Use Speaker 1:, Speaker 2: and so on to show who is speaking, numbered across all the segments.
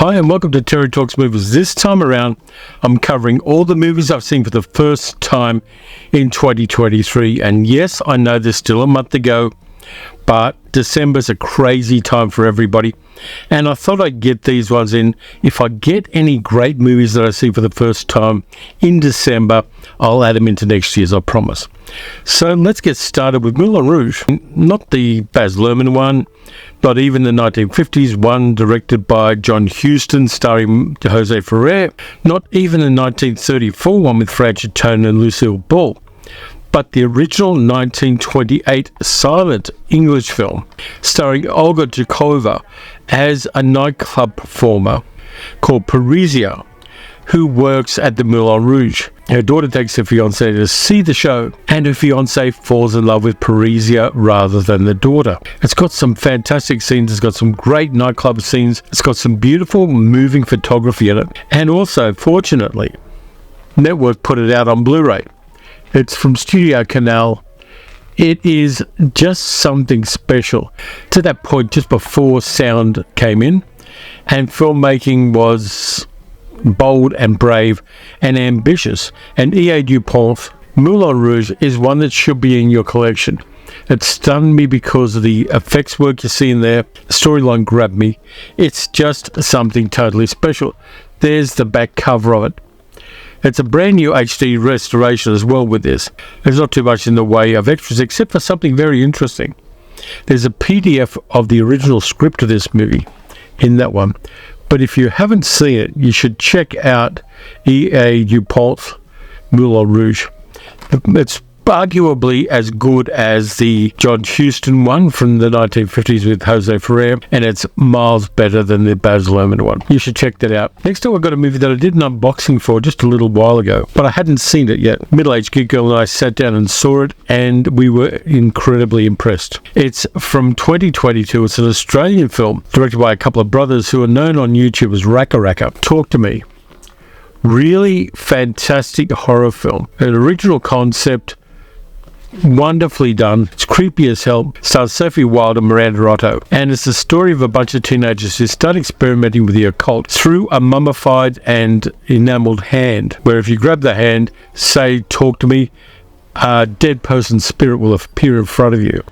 Speaker 1: Hi and welcome to Terry Talks Movies. This time around, I'm covering all the movies I've seen for the first time in 2023. And yes, I know there's still a month to go, but December's a crazy time for everybody. And I thought I'd get these ones in. If I get any great movies that I see for the first time in December, I'll add them into next year's, I promise. So let's get started with Moulin Rouge. Not the Baz Luhrmann one, not even the 1950s one directed by John Huston starring Jose Ferrer, not even the 1934 one with Francis Tone and Lucille Ball, but the original 1928 silent English film starring Olga Jakova as a nightclub performer called Parisia, who works at the Moulin Rouge. Her daughter takes her fiancé to see the show, and her fiancé falls in love with Parisia rather than the daughter. It's got some fantastic scenes, it's got some great nightclub scenes, it's got some beautiful moving photography in it, and also, fortunately, Network put it out on Blu-ray. It's from Studio Canal. It is just something special. To that point, just before sound came in, and filmmaking was bold and brave and ambitious, and E.A. Dupont's Moulin Rouge is one that should be in your collection. It stunned me because of the effects work you see in there. The storyline grabbed me. It's just something totally special. There's the back cover of it. It's a brand new HD restoration as well with this. There's not too much in the way of extras except for something very interesting. There's a PDF of the original script of this movie in that one. But if you haven't seen it, you should check out E.A. Dupont's Moulin Rouge. It's arguably as good as the John Huston one from the 1950s with Jose Ferrer, and it's miles better than the Baz Luhrmann one. You should check that out. Next up, I've got a movie that I did an unboxing for just a little while ago, but I hadn't seen it yet. Middle-aged geek girl and I sat down and saw it, and we were incredibly impressed. It's from 2022. It's an Australian film directed by a couple of brothers who are known on YouTube as Raka Raka. Talk to Me. Really fantastic horror film. An original concept, wonderfully done. It's creepy as hell. Stars Sophie Wilde and Miranda Otto, and it's the story of a bunch of teenagers who start experimenting with the occult through a mummified and enameled hand, where if you grab the hand, say talk to me, a dead person's spirit will appear in front of you,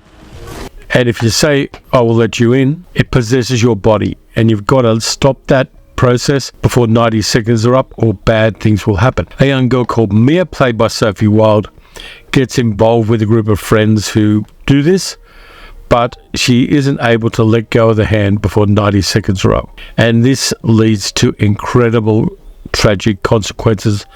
Speaker 1: and if you say I will let you in, it possesses your body, and you've got to stop that process before 90 seconds are up or bad things will happen. A young girl called Mia, played by Sophie Wilde, gets involved with a group of friends who do this, but she isn't able to let go of the hand before 90 seconds are up. And this leads to incredible tragic consequences,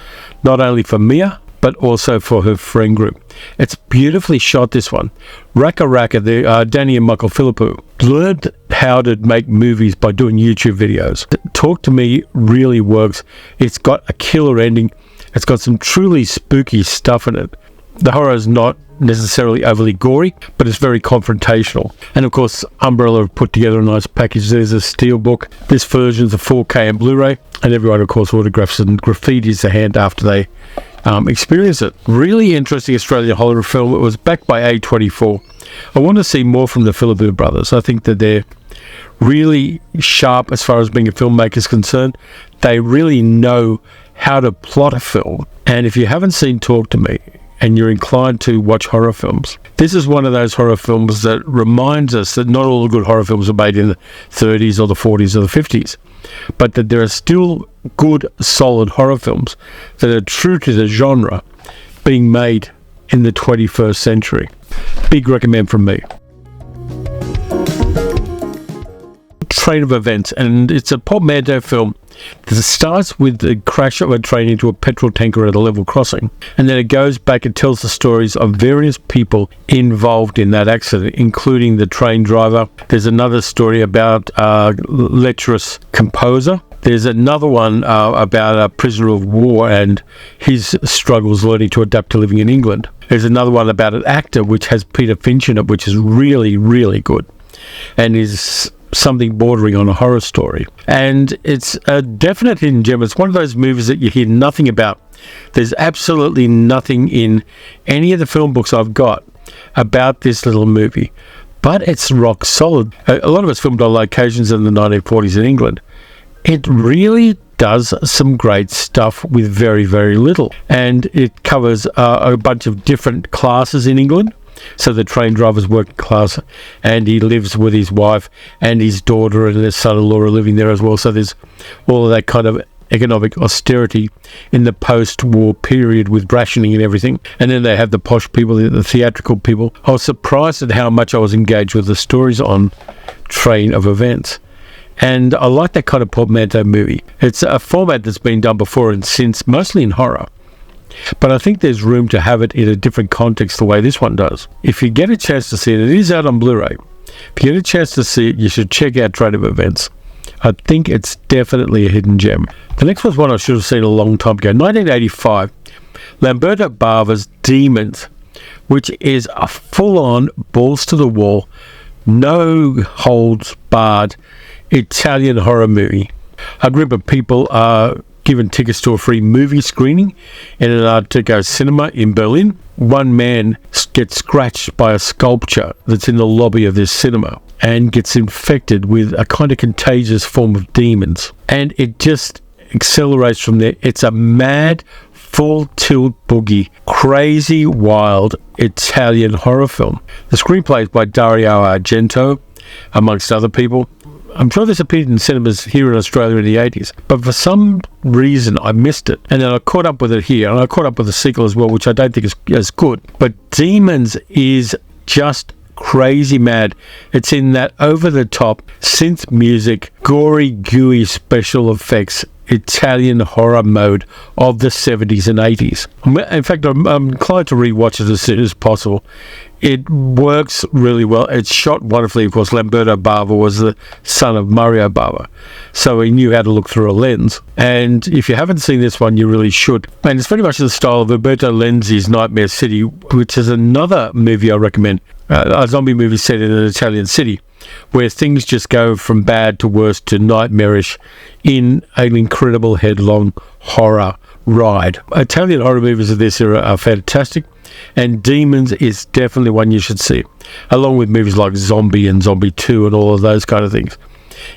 Speaker 1: not only for Mia, but also for her friend group. It's beautifully shot, this one. Raka Raka, Danny and Michael Philippou learned how to make movies by doing YouTube videos. Talk to Me really works. It's got a killer ending. It's got some truly spooky stuff in it. The horror is not necessarily overly gory, but it's very confrontational. And of course, Umbrella have put together a nice package. There's a steelbook. This version's a 4K and Blu-ray, and everyone, of course, autographs and graffitis the hand after they experience it. Really interesting Australian horror film. It was backed by A24. I want to see more from the Philippou brothers. I think that they're really sharp as far as being a filmmaker is concerned. They really know how to plot a film. And if you haven't seen Talk to Me, and you're inclined to watch horror films, this is one of those horror films that reminds us that not all the good horror films are made in the 30s or the 40s or the 50s, but that there are still good, solid horror films that are true to the genre being made in the 21st century. Big recommend from me. Train of Events, and it's a portmanteau film that starts with the crash of a train into a petrol tanker at a level crossing, and then it goes back and tells the stories of various people involved in that accident, including the train driver. There's another story about a lecherous composer. There's another one about a prisoner of war and his struggles learning to adapt to living in England. There's another one about an actor which has Peter Finch in it, which is really, really good, and is something bordering on a horror story. And it's a definite hidden gem. It's one of those movies that you hear nothing about. There's absolutely nothing in any of the film books I've got about this little movie, but it's rock solid. A lot of it's filmed on locations in the 1940s in England. It really does some great stuff with very, very little. And it covers a bunch of different classes in England. So the train driver's working class, and he lives with his wife and his daughter and his son-in-law are living there as well. So there's all of that kind of economic austerity in the post-war period with rationing and everything. And then they have the posh people, the theatrical people. I was surprised at how much I was engaged with the stories on Train of Events. And I like that kind of portmanteau movie. It's a format that's been done before and since, mostly in horror. But I think there's room to have it in a different context the way this one does. If you get a chance to see it, it is out on Blu-ray. If you get a chance to see it, you should check out Train of Events. I think it's definitely a hidden gem. The next was one I should have seen a long time ago. 1985, Lamberto Bava's Demons, which is a full-on, balls-to-the-wall, no holds barred Italian horror movie. A group of people are given tickets to a free movie screening in an Art Deco cinema in Berlin. One man gets scratched by a sculpture that's in the lobby of this cinema and gets infected with a kind of contagious form of demons. And it just accelerates from there. It's a mad, full tilt boogie, crazy, wild Italian horror film. The screenplay is by Dario Argento, amongst other people. I'm sure this appeared in cinemas here in Australia in the 80s, but for some reason I missed it. And then I caught up with it here, and I caught up with the sequel as well, which I don't think is as good. But Demons is just crazy mad. It's in that over-the-top synth music, gory, gooey special effects, Italian horror mode of the 70s and 80s. In fact, I'm inclined to rewatch it as soon as possible. It works really well. It's shot wonderfully. Of course, Lamberto Bava was the son of Mario Bava, so he knew how to look through a lens. And if you haven't seen this one, you really should. And it's very much the style of Roberto Lenzi's Nightmare City, which is another movie I recommend. A zombie movie set in an Italian city, where things just go from bad to worse to nightmarish in an incredible headlong horror ride. Italian horror movies of this era are fantastic, and Demons is definitely one you should see, along with movies like Zombie and Zombie 2 and all of those kind of things.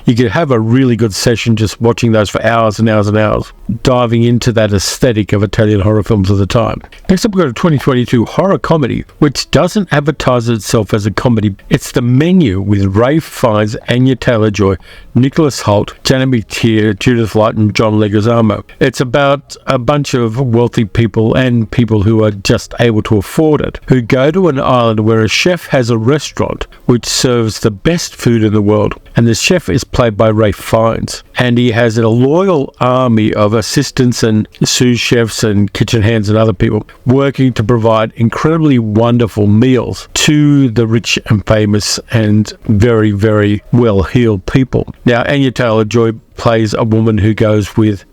Speaker 1: You could have a really good session just watching those for hours and hours and hours, diving into that aesthetic of Italian horror films of the time. Next up, we've got a 2022 horror comedy, which doesn't advertise itself as a comedy. It's The Menu with Ralph Fiennes, Anya Taylor-Joy, Nicholas Hoult, Janet McTeer, Judith Light, and John Leguizamo. It's about a bunch of wealthy people and people who are just able to afford it, who go to an island where a chef has a restaurant which serves the best food in the world. And the chef is played by Ralph Fiennes, and he has a loyal army of assistants and sous chefs and kitchen hands and other people working to provide incredibly wonderful meals to the rich and famous and very, very well-heeled people. Now, Anya Taylor-Joy plays a woman who goes with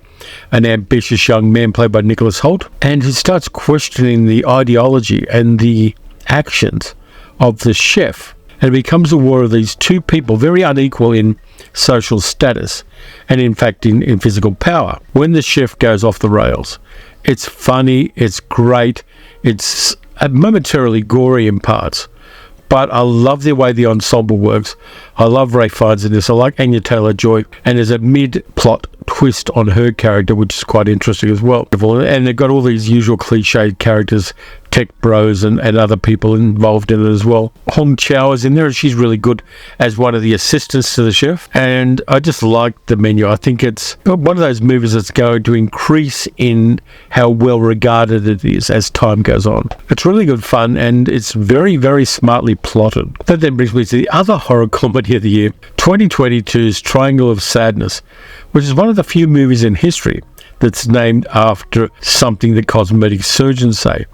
Speaker 1: an ambitious young man played by Nicholas Hoult, and he starts questioning the ideology and the actions of the chef. And it becomes a war of these two people, very unequal in social status and, in fact, in physical power. When the chef goes off the rails, it's funny, it's great, it's momentarily gory in parts, but I love the way the ensemble works. I love Ralph Fiennes in this. I like Anya Taylor-Joy, and there's a mid-plot twist on her character, which is quite interesting as well. And they've got all these usual cliched characters, tech bros and other people involved in it as well. Hong Chow is in there, and she's really good as one of the assistants to the chef. And I just like The Menu. I think it's one of those movies that's going to increase in how well regarded it is as time goes on. It's really good fun, and it's very, very smartly plotted. That then brings me to the other horror comedy of the year, 2022's Triangle of Sadness, which is one of the few movies in history that's named after something that cosmetic surgeons say.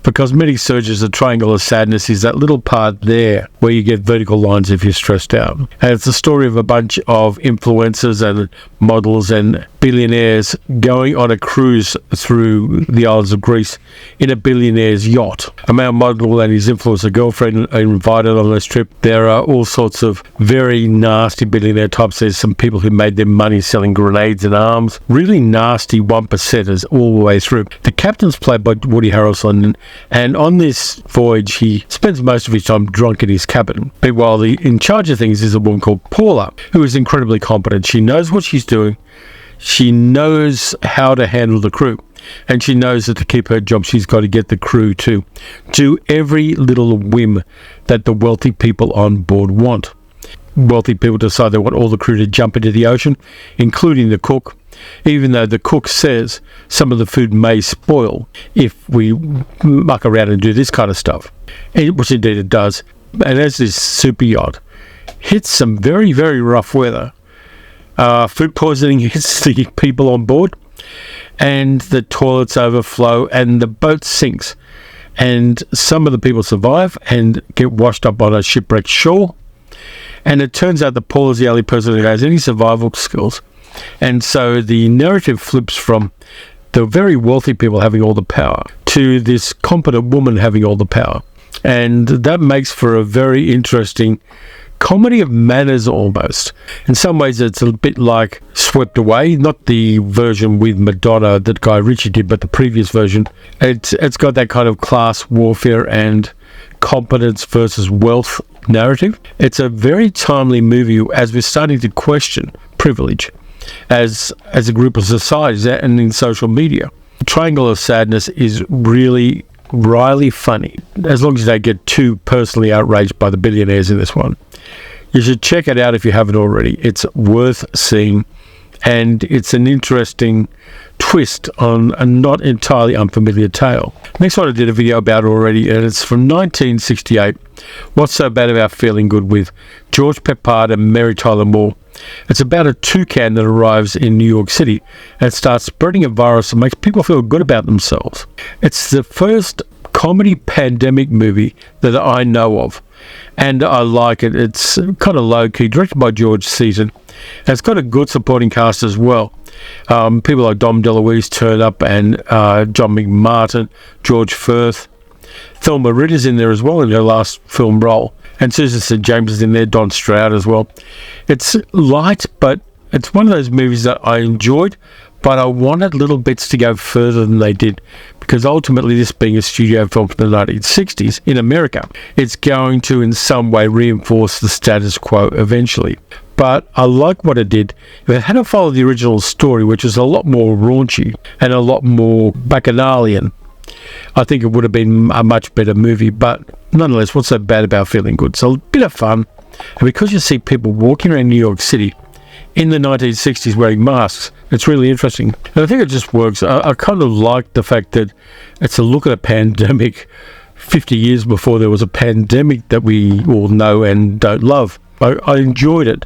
Speaker 1: For cosmetic surgeons, the Triangle of Sadness is that little part there where you get vertical lines if you're stressed out. And it's the story of a bunch of influencers and models and billionaires going on a cruise through the islands of Greece in a billionaire's yacht. A male model and his influencer girlfriend are invited on this trip. There are all sorts of very nasty billionaire types. There's some people who made their money selling grenades and arms. Really nasty 1%ers all the way through. The captain's played by Woody Harrelson, London, and on this voyage he spends most of his time drunk in his cabin. But while in charge of things is a woman called Paula, who is incredibly competent. She knows what she's doing, she knows how to handle the crew, and she knows that to keep her job she's got to get the crew to do every little whim that the wealthy people on board want. Wealthy people decide they want all the crew to jump into the ocean, including the cook, even though the cook says some of the food may spoil if we muck around and do this kind of stuff, which indeed it does. And as this super yacht hits some very, very rough weather, food poisoning hits the people on board, and the toilets overflow and the boat sinks, and some of the people survive and get washed up on a shipwrecked shore. And it turns out that Paul is the only person who has any survival skills. And so the narrative flips from the very wealthy people having all the power to this competent woman having all the power. And that makes for a very interesting comedy of manners almost. In some ways it's a bit like Swept Away, not the version with Madonna that Guy Ritchie did, but the previous version. It's got that kind of class warfare and competence versus wealth narrative. It's a very timely movie as we're starting to question privilege as a group of societies and in social media. The Triangle of Sadness is really wryly funny, as long as they get too personally outraged by the billionaires in this one. You should check it out if you haven't already. It's worth seeing, and it's an interesting twist on a not entirely unfamiliar tale. Next one I did a video about already, and it's from 1968, What's So Bad About Feeling Good, with George Peppard and Mary Tyler Moore. It's about a toucan that arrives in New York City and starts spreading a virus that makes people feel good about themselves. It's the first comedy pandemic movie that I know of, and I like it. It's kind of low-key, directed by George Seaton, and it's got a good supporting cast as well. People like Dom DeLuise turn up, and John McMartin, George Firth. Thelma Ritter's in there as well in her last film role, and Susan St. James is in there, Don Stroud as well. It's light, but it's one of those movies that I enjoyed, but I wanted little bits to go further than they did, because ultimately, this being a studio film from the 1960s in America, it's going to in some way reinforce the status quo eventually. But I like what it did. If it hadn't followed the original story, which is a lot more raunchy and a lot more bacchanalian, I think it would have been a much better movie. But nonetheless, what's so bad about Feeling Good? It's a bit of fun, and because you see people walking around New York City in the 1960s wearing masks, it's really interesting. And I think it just works. I kind of like the fact that it's a look at a pandemic 50 years before there was a pandemic that we all know and don't love. I enjoyed it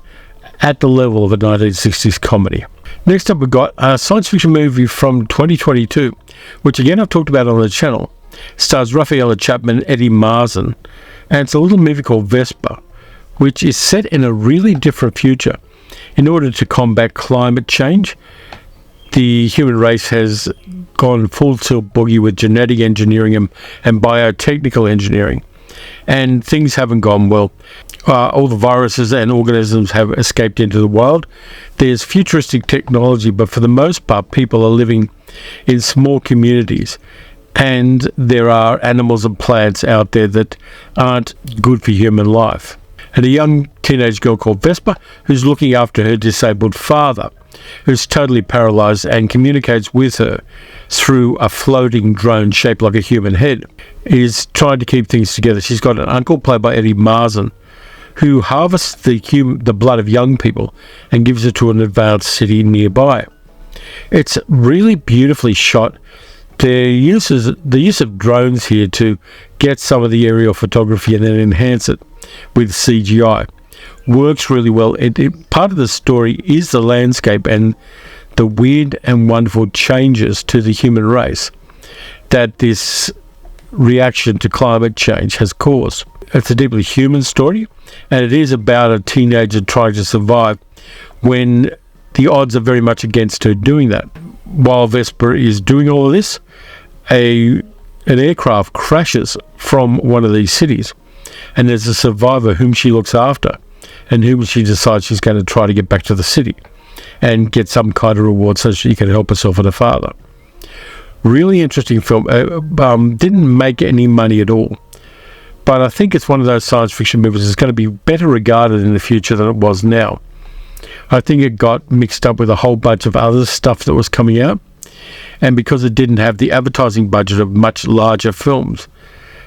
Speaker 1: at the level of a 1960s comedy. Next up, we've got a science fiction movie from 2022, which again I've talked about on the channel. It stars Raphael Chapman and Eddie Marsan, and it's a little movie called Vesper, which is set in a really different future. In order to combat climate change, the human race has gone full tilt boogie with genetic engineering and biotechnical engineering, and things haven't gone well. All the viruses and organisms have escaped into the wild. There's futuristic technology, but for the most part, people are living in small communities, and there are animals and plants out there that aren't good for human life. And a young teenage girl called Vesper, who's looking after her disabled father, who's totally paralyzed and communicates with her through a floating drone shaped like a human head, is trying to keep things together. She's got an uncle played by Eddie Marsan, who harvests the blood of young people and gives it to an advanced city nearby. It's really beautifully shot. The use of drones here to get some of the aerial photography and then enhance it with CGI works really well. Part of the story is the landscape and the weird and wonderful changes to the human race that this reaction to climate change has caused. It's a deeply human story, and it is about a teenager trying to survive when the odds are very much against her doing that. While Vesper is doing all of this, an aircraft crashes from one of these cities, and there's a survivor whom she looks after and whom she decides she's going to try to get back to the city and get some kind of reward so she can help herself and her father. Really interesting film. Didn't make any money at all. But I think it's one of those science fiction movies that's going to be better regarded in the future than it was now. I think it got mixed up with a whole bunch of other stuff that was coming out. And because it didn't have the advertising budget of much larger films,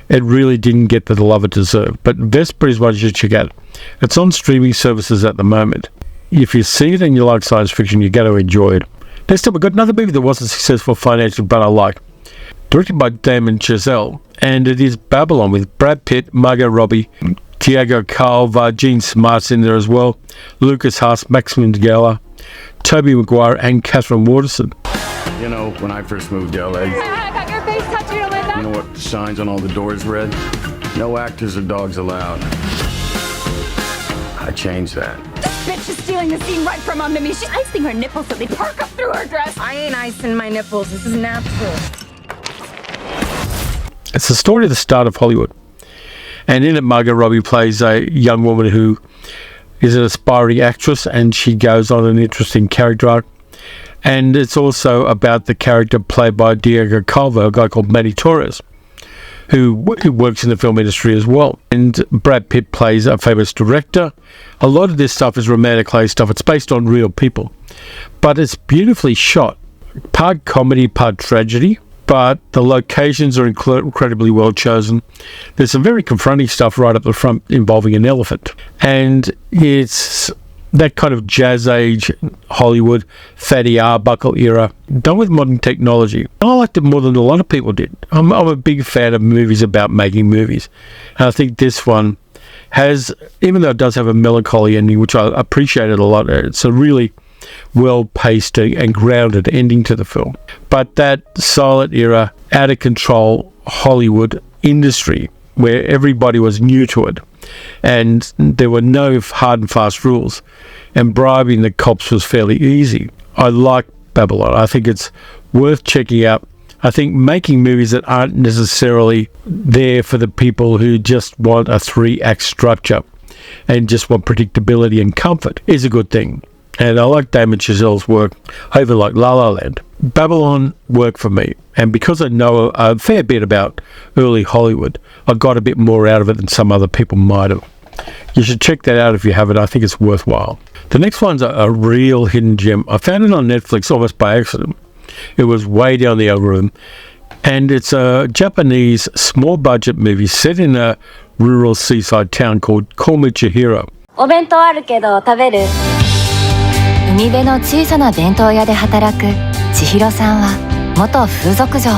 Speaker 1: it really didn't get the love it deserved. But Vesper is one you should check out. It's on streaming services at the moment. If you see it and you like science fiction, you're going to enjoy it. Next up, we've got another movie that wasn't successful financially, but I like. Directed by Damien Chazelle, and it is Babylon with Brad Pitt, Margot Robbie, Diego Calva, Gene Smart's in there as well, Lucas Haas, Maximum Geller, Tobey Maguire, and Catherine Waterston.
Speaker 2: You know, when I first moved to LA,
Speaker 3: I got your face tattooed, Alyssa.
Speaker 2: you know what signs on all the doors read? No actors or dogs allowed. I changed that.
Speaker 3: Bitch is stealing the scene right from under me. She's icing her nipples so they perk up through her dress.
Speaker 4: I ain't icing my nipples. This is natural.
Speaker 1: It's the story of the start of Hollywood. And in it, Margot Robbie plays a young woman who is an aspiring actress, and she goes on an interesting character arc. And it's also about the character played by Diego Calva, a guy called Manny Torres, who works in the film industry as well. And Brad Pitt plays a famous director. A lot of this stuff is romantic stuff. It's based on real people. But it's beautifully shot. Part comedy, part tragedy. But the locations are incredibly well chosen. There's some very confronting stuff right up the front involving an elephant. And it's that kind of jazz age Hollywood, Fatty Arbuckle era, done with modern technology. I liked it more than a lot of people did. I'm a big fan of movies about making movies. And I think this one has, even though it does have a melancholy ending, which I appreciated a lot, it's a really well-paced and grounded ending to the film. But that silent era, out of control Hollywood industry, where everybody was new to it, and there were no hard and fast rules, and bribing the cops was fairly easy. I like Babylon. I think it's worth checking out. I think making movies that aren't necessarily there for the people who just want a 3-act structure and just want predictability and comfort is a good thing. And I like Damien Chazelle's work over like La La Land. Babylon worked for me. And because I know a fair bit about early Hollywood, I got a bit more out of it than some other people might have. You should check that out if you haven't. I think it's worthwhile. The next one's a real hidden gem. I found it on Netflix almost by accident. It was way down the algorithm. And it's a Japanese small budget movie set in a rural seaside town called Me Chihiro.
Speaker 5: お弁当あるけど食べる？海辺の小さな弁当屋で働く千尋さんは元風俗嬢。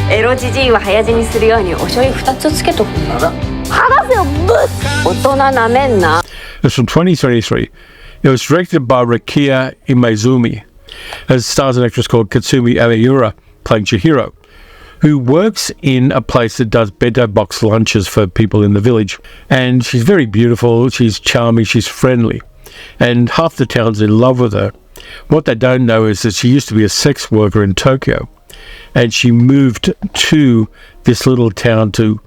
Speaker 5: エロじじいは早死にするようにお醤油2つつけとくんだ。話せよブス！大人なめんな。
Speaker 1: It's from 2023. It was directed by Rakia Imezumi. It stars an actress called Katsumi Aoyura playing Chihiro, who works in a place that does bento box lunches for people in the village. And she's very beautiful, she's charming, she's friendly. And half the town's in love with her. What they don't know is that she used to be a sex worker in Tokyo. And she moved to this little town to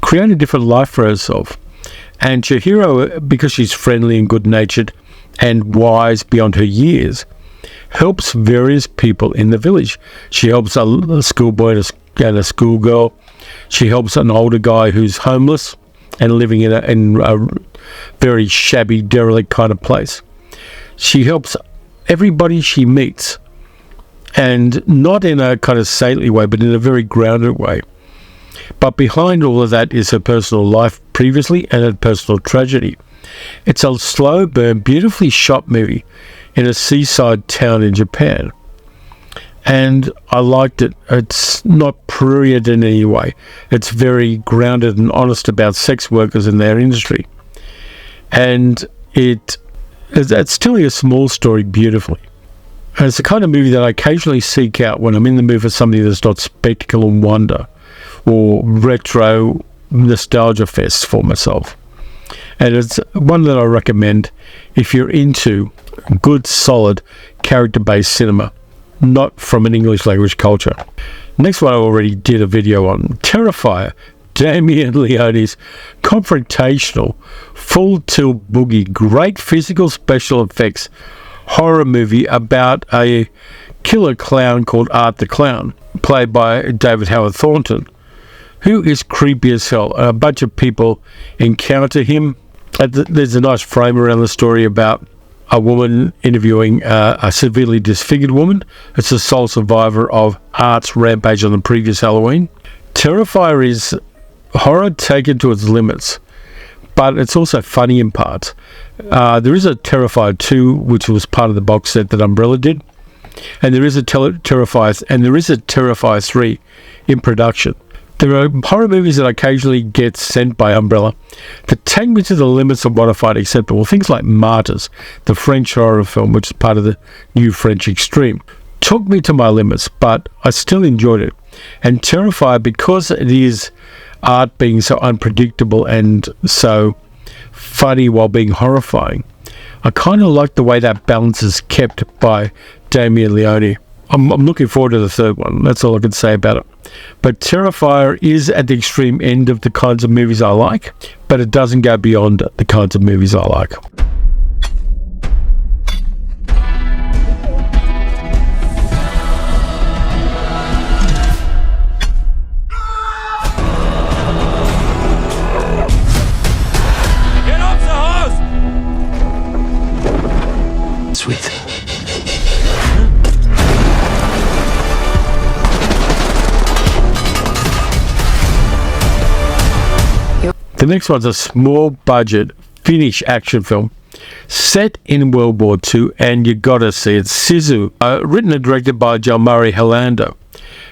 Speaker 1: create a different life for herself. And Chihiro, because she's friendly and good-natured and wise beyond her years, helps various people in the village. She helps a schoolboy and a schoolgirl. She helps an older guy who's homeless and living in a very shabby, derelict kind of place. She helps everybody she meets, and not in a kind of saintly way, but in a very grounded way. But behind all of that is her personal life previously and her personal tragedy. It's a slow burn, beautifully shot movie in a seaside town in Japan. And I liked it. It's not prurient in any way. It's very grounded and honest about sex workers in their industry. And it's telling a small story beautifully. And it's the kind of movie that I occasionally seek out when I'm in the mood for something that's not spectacle and wonder or retro nostalgia fest for myself. And it's one that I recommend if you're into good, solid, character-based cinema, not from an English language culture. Next one I already did a video on, Terrifier, Damien Leone's confrontational, full tilt boogie, great physical special effects, horror movie about a killer clown called Art the Clown, played by David Howard Thornton, who is creepy as hell. A bunch of people encounter him. There's a nice frame around the story about a woman interviewing a severely disfigured woman. It's the sole survivor of Art's rampage on the previous Halloween. Terrifier is horror taken to its limits, but it's also funny in parts. There is a Terrifier 2, which was part of the box set that Umbrella did, and there is a Terrifier 3 in production. There are horror movies that occasionally get sent by Umbrella that take me to the limits of what I find acceptable. Things like Martyrs, the French horror film, which is part of the new French Extreme, took me to my limits, but I still enjoyed it. And Terrifier, because it is Art being so unpredictable and so funny while being horrifying, I kind of like the way that balance is kept by Damien Leone. I'm looking forward to the third one. That's all I can say about it. But Terrifier is at the extreme end of the kinds of movies I like, but it doesn't go beyond the kinds of movies I like.
Speaker 6: Get off the house!
Speaker 2: Sweet.
Speaker 1: The next one's a small budget Finnish action film set in World War II, and you gotta see it. Sisu, written and directed by Jalmari Helando.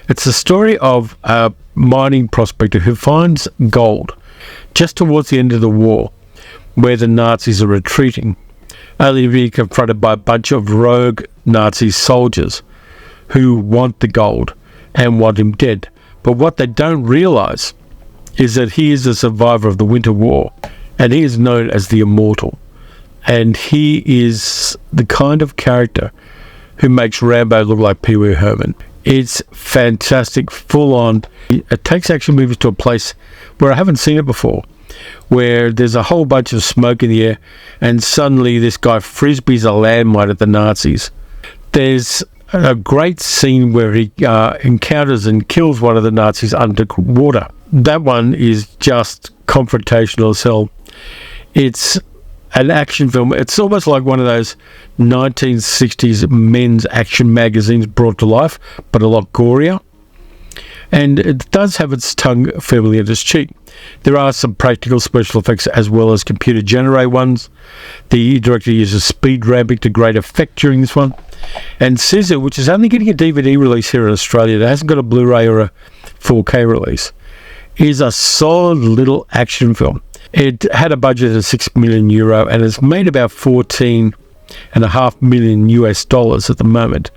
Speaker 1: It's the story of a mining prospector who finds gold just towards the end of the war, where the Nazis are retreating, only to be confronted by a bunch of rogue Nazi soldiers who want the gold and want him dead. But what they don't realise is that he is a survivor of the Winter War, and he is known as the Immortal. And he is the kind of character who makes Rambo look like Pee Wee Herman. It's fantastic, full on. It takes action movies to a place where I haven't seen it before, where there's a whole bunch of smoke in the air, and suddenly this guy frisbees a landmine at the Nazis. There's a great scene where he encounters and kills one of the Nazis underwater. That one is just confrontational as hell. It's an action film. It's almost like one of those 1960s men's action magazines brought to life, but a lot gorier. And it does have its tongue firmly in its cheek. There are some practical special effects as well as computer-generated ones. The director uses speed ramping to great effect during this one. And Sisu, which is only getting a DVD release here in Australia, it hasn't got a Blu-ray or a 4K release, is a solid little action film. It had a budget of €6 million and it's made about $14.5 million US dollars at the moment.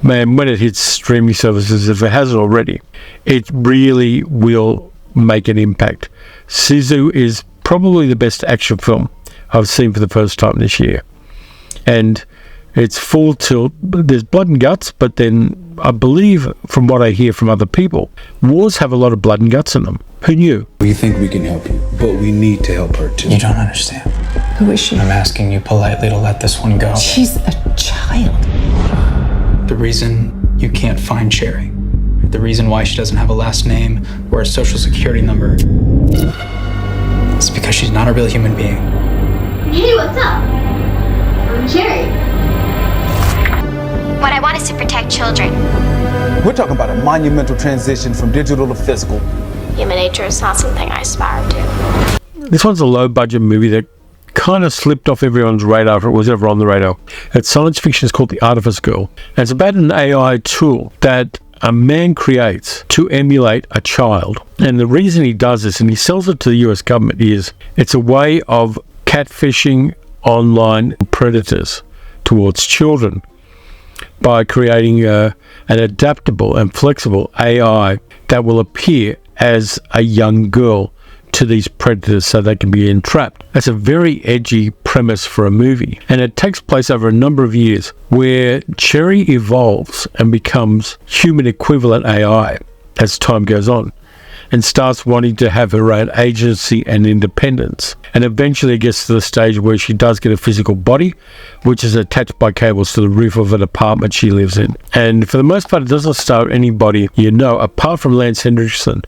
Speaker 1: Man, when it hits streaming services, if it hasn't already, it really will make an impact. Sisu is probably the best action film I've seen for the first time this year. And it's full tilt. There's blood and guts, but then I believe, from what I hear from other people, wars have a lot of blood and guts in them. Who knew?
Speaker 7: We think we can help you, but we need to help her too.
Speaker 8: You don't understand.
Speaker 4: Who is she?
Speaker 8: I'm asking you politely to let this one go.
Speaker 4: She's a child.
Speaker 8: The reason you can't find Cherry, the reason why she doesn't have a last name or a social security number, is because she's not a real human being.
Speaker 9: Hey, what's up? I'm Cherry.
Speaker 10: What I want is to protect children.
Speaker 7: We're talking about a monumental transition from digital to physical.
Speaker 10: Human nature is not something I aspire to.
Speaker 1: This one's a low-budget movie that kind of slipped off everyone's radar if it was ever on the radar. It's science fiction. It's called The Artifice Girl. And it's about an AI tool that a man creates to emulate a child. And the reason he does this, and he sells it to the US government, is it's a way of catfishing online predators towards children by creating an adaptable and flexible AI that will appear as a young girl to these predators so they can be entrapped. That's a very edgy premise for a movie, and it takes place over a number of years where Cherry evolves and becomes human equivalent AI as time goes on. and starts wanting to have her own agency and independence. And eventually it gets to the stage where she does get a physical body, which is attached by cables to the roof of an apartment she lives in. And for the most part, it doesn't star anybody you know, apart from Lance Henriksen,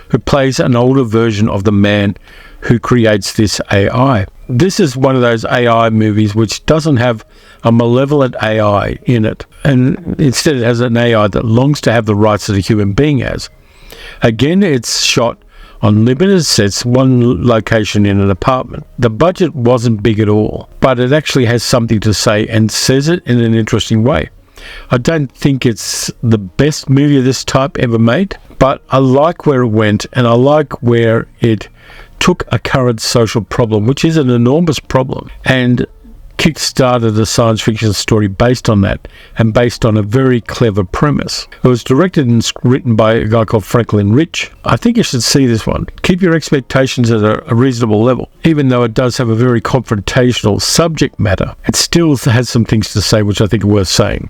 Speaker 1: who plays an older version of the man who creates this AI. This is one of those AI movies which doesn't have a malevolent AI in it, and instead it has an AI that longs to have the rights that a human being has. Again, it's shot on limited sets, one location in an apartment. The budget wasn't big at all, but it actually has something to say and says it in an interesting way. I don't think it's the best movie of this type ever made, but I like where it went, and I like where it took a current social problem, which is an enormous problem, and kick-started a science fiction story based on that, and based on a very clever premise. It was directed and written by a guy called Franklin Rich. I think you should see this one. Keep your expectations at a reasonable level. Even though it does have a very confrontational subject matter, it still has some things to say which I think are worth saying.